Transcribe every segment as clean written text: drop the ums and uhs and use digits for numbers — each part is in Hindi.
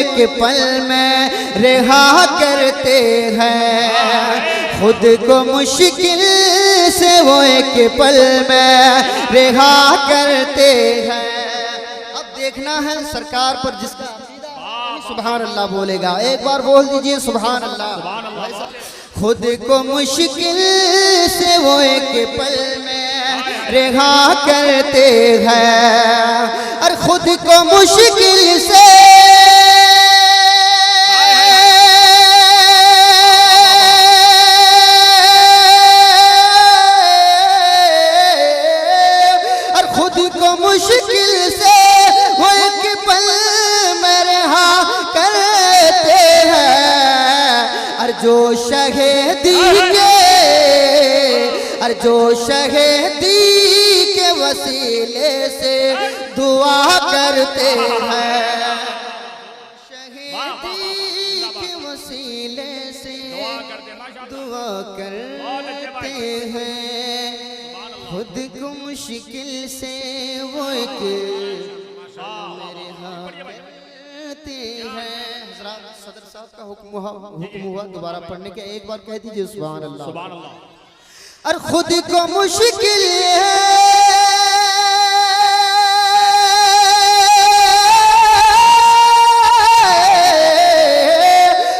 एक पल में रिहा करते हैं। खुद को मुश्किल से वो एक पल में रिहा करते हैं। अब देखना है सरकार पर जिसका सुभान अल्लाह बोलेगा, एक बार बोल दीजिए सुभान अल्लाह। खुद को मुश्किल से वो एक पल में रिहा करते हैं, और खुद को मुश्किल से मुश्किल से वो एक पल में रिहा करते हैं। और जो शहीदी के वसीले से दुआ करते हैं। शहीदी के वसीले से दुआ करते हैं। खुद को मुश्किल से वो एक मेरे हाथ करते हैं। सदर साहब का हुक्म हुआ दोबारा पढ़ने के, एक बार कह दीजिए सुभान अल्लाह। और खुद को मुश्किल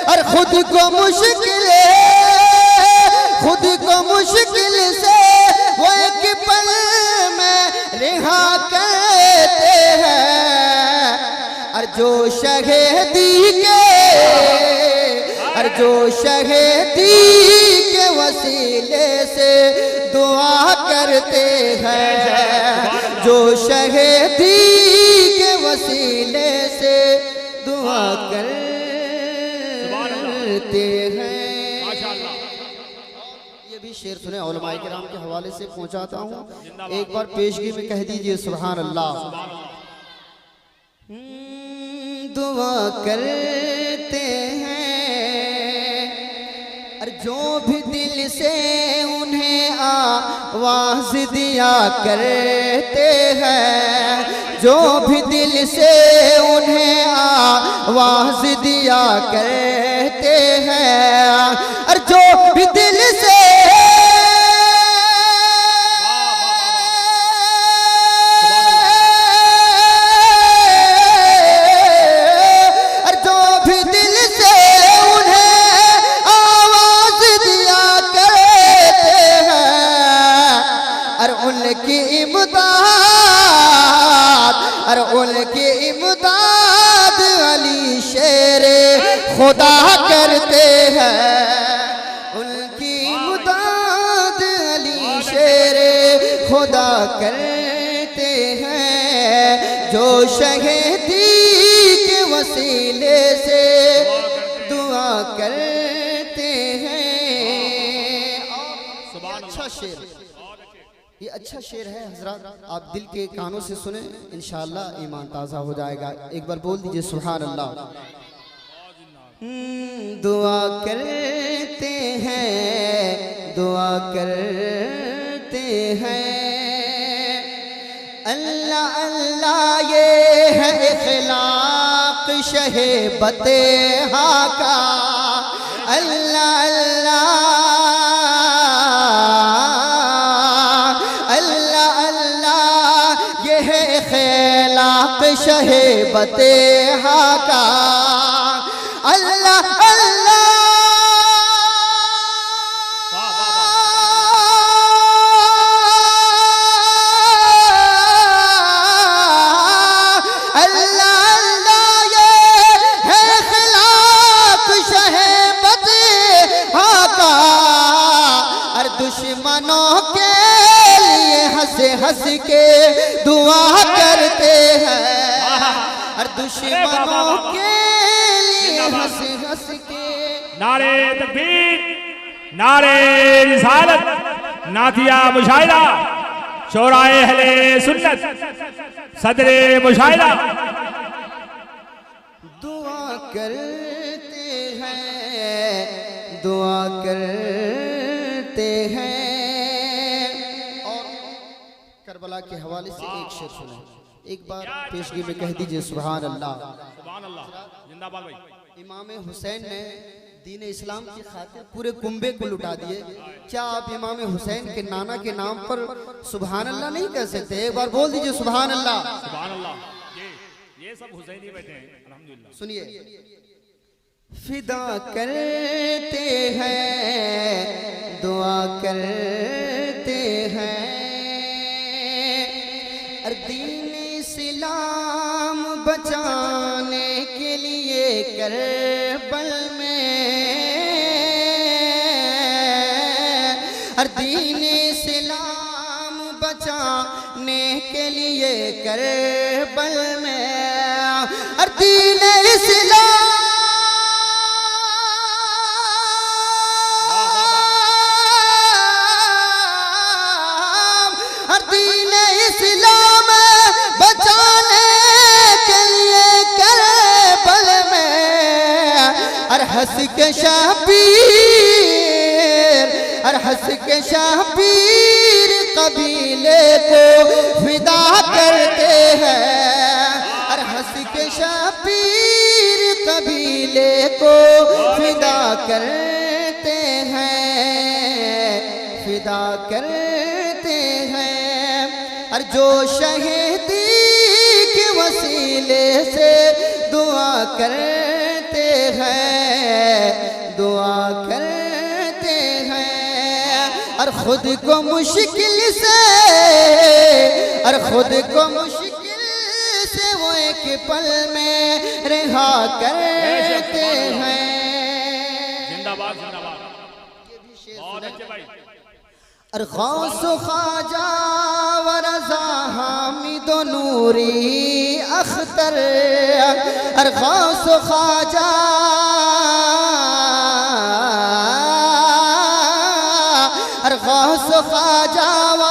और खुद को मुश्किल से वो एक पल में रिहा करते हैं। और जो शहीदी के वसीले से दुआ करते हैं। जो शहीदी के वसीले से दुआ करते हैं। शेर सुने उलमाए किराम के हवाले से पहुंचाता हूं, एक बार पेशगी में कह दीजिए सुभान अल्लाह। दुआ करते हैं और जो भी दिल से उन्हें आवाज दिया करते हैं। जो भी दिल से उन्हें आवाज दिया करते हैं। और जो भी दिल से उनकी इमदाद अली शेर खुदा करते हैं। उनकी इमदाद अली शेर खुदा करते हैं। जो शहीदी के वसीले से दुआ करते हैं। अच्छा शेर, ये अच्छा शेर है हजरत, आप दिल के कानों से सुने, इंशाअल्लाह ईमान ताज़ा हो जाएगा। एक बार बोल दीजिए सुभान अल्लाह। दुआ करते हैं, दुआ करते हैं। अल्लाह अल्लाह ये है इखलाक शहीबते हाँ का। अल्लाह अल्लाह शहीबते हाँ का। अल्लाह अल्लाह अल्लाह अल्लाह ये है खिलाफ शहीबते हाँ का। और दुश्मनों के लिए हंस हंस के दुआ करते हैं। और दुश्मनों के लिए हंस हंस के नारे तकबीर, नारे रिसालत, नातिया मुशाहिदा, शोराए अहले सुन्नत, सदरे मुशाहिदा। दुआ करते हैं, दुआ करते हैं। और करबला के हवाले से एक शेर सुने, एक बार पेशगी में कह दीजिए सुभान अल्लाह। जिंदाबाद भाई। इमाम हुसैन ने दीन इस्लाम की खातिर पूरे कुंबे को लुटा दिए। क्या आप इमाम हुसैन के नाना के नाम पर सुभान अल्लाह नहीं कह सकते? एक बार बोल दीजिए सुभान अल्लाह। सुभान अल्लाह। ये सब हुसैनी बैठे हैं अल्हम्दुलिल्लाह। सुनिए, फिदा करते हैं, दुआ करते हैं, और दीन इस्लाम बचाने के लिए करबल में, और दीन इस्लाम बचाने के लिए करबल में, और दीन इस्लाम इस्लाम बचाने के लिए करबल में, और हंस के शाबीर, और हंस के शाबीर कबीले को फिदा करते हैं, और हंस के शाबीर कबीले को फिदा करते हैं, फिदा करते हैं। और जो शहीदी के वसीले से दुआ करते हैं, दुआ करते हैं, और खुद को मुश्किल से, और खुद को मुश्किल से वो एक पल में रिहा करते हैं। जिंदाबाद जिंदाबाद। बहुत अच्छे भाई। और गौस ख्वाजा व रज़ा हामिद व नूरी अख्तर, और गौस ख्वाजा और गौस ख्वाजा व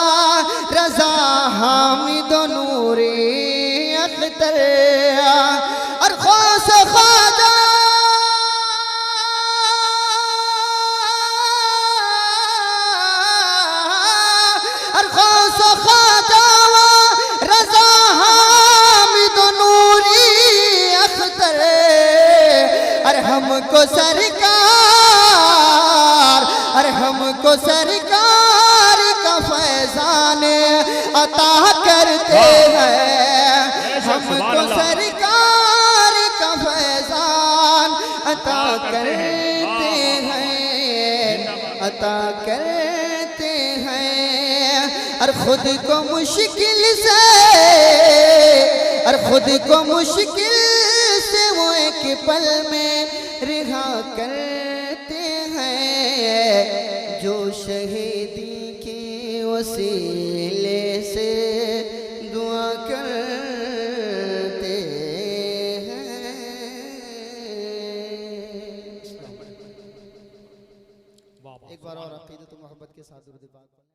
रज़ा हामिद व नूरी अख्तर, और गौस ख्वाजा हमको सरकार, अरे हमको सरकार का फैज़ान अता करते हैं, हमको सरकार का फैज़ान अता करते हैं, अता करते हैं। और खुद को मुश्किल से, और खुद को मुश्किल से वो एक पल में रिहा करते हैं, जो शहीदी के वसीले से दुआ करते हैं। एक बार और अक़ीदत मोहब्बत के साथ दुरूद पाक।